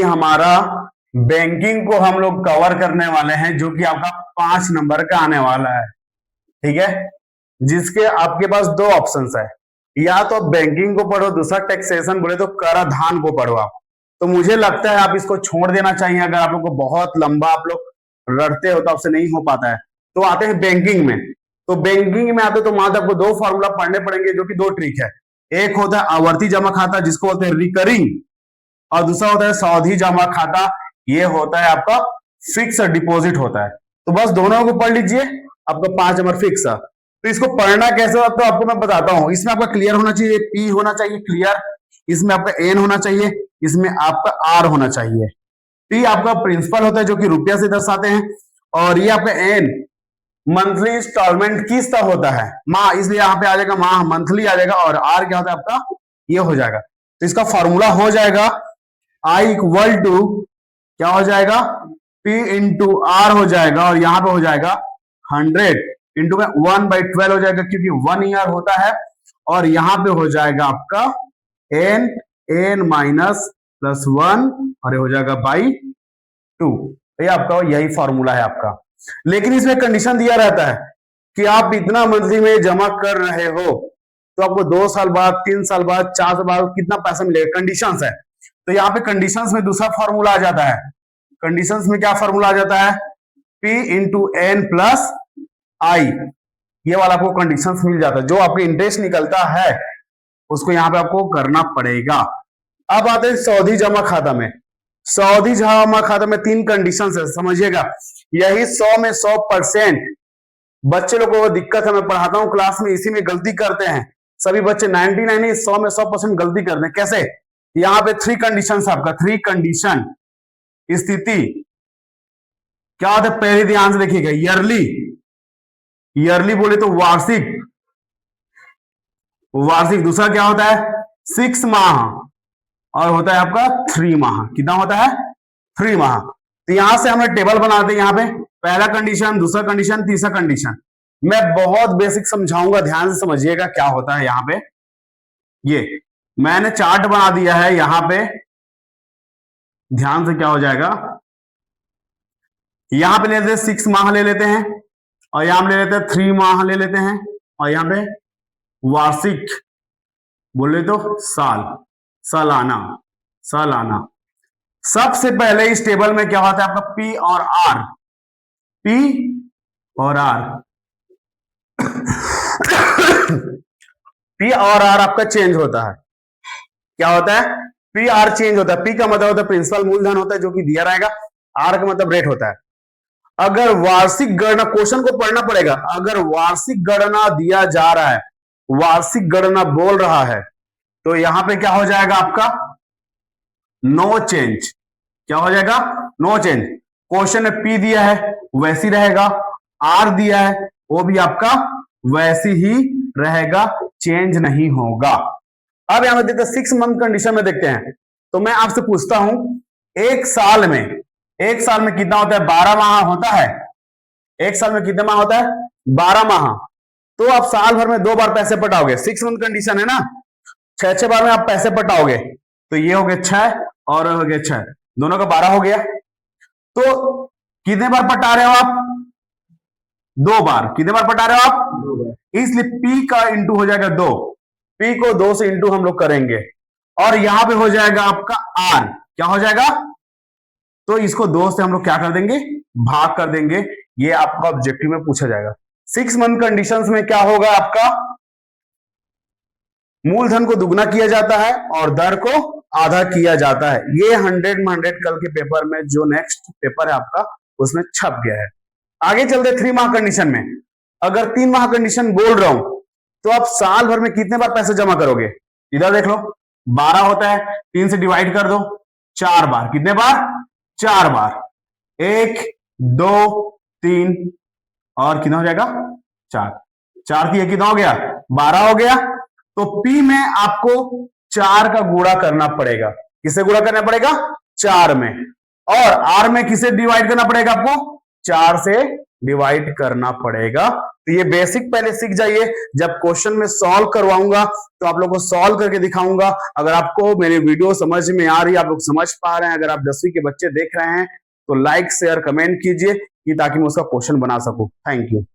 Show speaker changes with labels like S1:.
S1: अभी हमारा बैंकिंग को हम लोग कवर करने वाले हैं, जो कि आपका 5 नंबर का आने वाला है। ठीक है, जिसके आपके पास दो ऑप्शंस है, या तो बैंकिंग को पढ़ो, दूसरा टैक्सेशन बोले तो कराधान को पढ़ो आप। तो मुझे लगता है आप इसको छोड़ देना चाहिए, अगर आप लोग को बहुत लंबा आप लोग रटते हो तो आपसे नहीं हो पाता है। तो आते हैं बैंकिंग में। तो बैंकिंग में आते तो वहां आपको दो फॉर्मूला पढ़ने पड़ेंगे, जो कि दो ट्रिक है। एक होता है आवर्ती जमा खाता, जिसको बोलते हैं रिकरिंग, और दूसरा होता है सावधि जमा खाता, ये होता है आपका फिक्स डिपॉजिट होता है। तो बस दोनों को पढ़ लीजिए, आपका 5 नंबर फिक्स है। तो इसको पढ़ना कैसे होता है तो आपको मैं बताता हूं। इसमें आपका क्लियर होना चाहिए, पी होना चाहिए क्लियर, इसमें आपका एन होना चाहिए, इसमें आपका आर होना चाहिए। पी आपका प्रिंसिपल होता है, जो कि रुपया से दर्शाते हैं, और ये आपका एन मंथली इंस्टॉलमेंट किस्त होता है, माह, इसलिए यहाँ पे आ जाएगा माह, मंथली आ जाएगा। और आर क्या होता है आपका, ये हो जाएगा। तो इसका फॉर्मूला हो जाएगा आई इक्वल टू क्या हो जाएगा, P इंटू आर हो जाएगा, और यहां पे हो जाएगा 100 इंटू में 1/12 हो जाएगा, क्योंकि 1 ईयर होता है। और यहां पे हो जाएगा आपका n माइनस प्लस 1, और ये हो जाएगा बाई 2। ये आपका यही फॉर्मूला है आपका। लेकिन इसमें कंडीशन दिया रहता है कि आप इतना मंथली में जमा कर रहे हो तो आपको 2 साल बाद, 3 साल बाद, 4 साल बाद कितना पैसा मिलेगा, कंडीशंस है। तो यहाँ पे कंडीशंस में दूसरा फॉर्मूला आ जाता है। कंडीशंस में क्या फॉर्मूला आ जाता है, P इंटू एन प्लस आई, ये वाला आपको कंडीशंस मिल जाता है। जो आपके इंटरेस्ट निकलता है उसको यहाँ पे आपको करना पड़ेगा। अब आते हैं सावधि जमा खाता में। सावधि जमा खाता में 3 कंडीशंस है, समझिएगा। यही 100 में 100% बच्चे लोगों को दिक्कत है, मैं पढ़ाता हूं क्लास में, इसी में गलती करते हैं सभी बच्चे। 99 नहीं, 100 में 100% गलती करते हैं। कैसे, यहाँ पे 3 कंडीशन आपका, 3 कंडीशन स्थिति क्या होता है, पहले ध्यान से देखिएगा, ईयरली, ईयरली बोले तो वार्षिक, वार्षिक। दूसरा क्या होता है 6 माह, और होता है आपका 3 माह। कितना होता है 3 माह। तो यहां से हमें टेबल बनाते हैं, यहाँ पे पहला कंडीशन, दूसरा कंडीशन, तीसरा कंडीशन। मैं बहुत बेसिक समझाऊंगा, ध्यान से समझिएगा क्या होता है। यहाँ पे ये मैंने चार्ट बना दिया है, यहाँ पे ध्यान से क्या हो जाएगा, यहां पे ले लेते हैं 6 माह ले लेते हैं, और यहां पे ले लेते हैं 3 माह ले लेते हैं, और यहां पे वार्षिक बोले तो साल, सालाना, सालाना। सबसे पहले इस टेबल में क्या होता है आपका पी और आर, पी और आर पी और आर आपका चेंज होता है। क्या होता है, पी आर चेंज होता है। पी का मतलब होता है प्रिंसिपल मूलधन होता है, जो कि दिया रहेगा। आर का मतलब रेट होता है। अगर वार्षिक गणना, क्वेश्चन को पढ़ना पड़ेगा, अगर वार्षिक गणना दिया जा रहा है, वार्षिक गणना बोल रहा है, तो यहां पे क्या हो जाएगा आपका नो चेंज। क्या हो जाएगा, नो चेंज। क्वेश्चन में पी दिया है वैसी रहेगा, आर दिया है वो भी आपका वैसी ही रहेगा, चेंज नहीं होगा। अब यहां देखते हैं 6 मंथ कंडीशन में देखते हैं। तो मैं आपसे पूछता हूं, एक साल में कितना होता है, 12 माह होता है। एक साल में कितने माह होता है, 12 माह। तो आप साल भर में 2 बार पैसे पटाओगे, 6 मंथ कंडीशन है ना, 6 बार में आप पैसे पटाओगे। तो ये हो गए 6 और हो गए 6, दोनों का 12 हो गया। तो कितने बार पटा रहे हो आप, 2 बार। कितने बार पटा रहे हो आप, 2 बार। इसलिए P का इंटू हो जाएगा 2, P को 2 से इंटू हम लोग करेंगे, और यहां पे हो जाएगा आपका R। क्या हो जाएगा, तो इसको 2 से हम लोग क्या कर देंगे, भाग कर देंगे। ये आपका ऑब्जेक्टिव में पूछा जाएगा। 6 मंथ कंडीशंस में क्या होगा आपका, मूलधन को दुगना किया जाता है और दर को आधा किया जाता है। ये 100 में 100 कल के पेपर में जो नेक्स्ट पेपर है आपका उसमें छप गया है। आगे चलते 3 माह कंडीशन में। अगर 3 माह कंडीशन बोल रहा हूं तो आप साल भर में कितने बार पैसे जमा करोगे, इधर देख लो, 12 होता है, 3 से डिवाइड कर दो, 4 बार। कितने बार, 4 बार। 1 2 3 और कितना हो जाएगा 4, 4 की कितना हो गया, 12 हो गया। तो P में आपको 4 का गुणा करना पड़ेगा। किससे गुणा करना पड़ेगा, 4 में। और R में किसे डिवाइड करना पड़ेगा आपको, 4 से डिवाइड करना पड़ेगा। तो ये बेसिक पहले सीख जाइए, जब क्वेश्चन में सॉल्व करवाऊंगा तो आप लोग को सॉल्व करके दिखाऊंगा। अगर आपको मेरी वीडियो समझ में आ रही है, आप लोग समझ पा रहे हैं, अगर आप 10वीं के बच्चे देख रहे हैं तो लाइक शेयर कमेंट कीजिए कि ताकि मैं उसका क्वेश्चन बना सकूं। Thank you.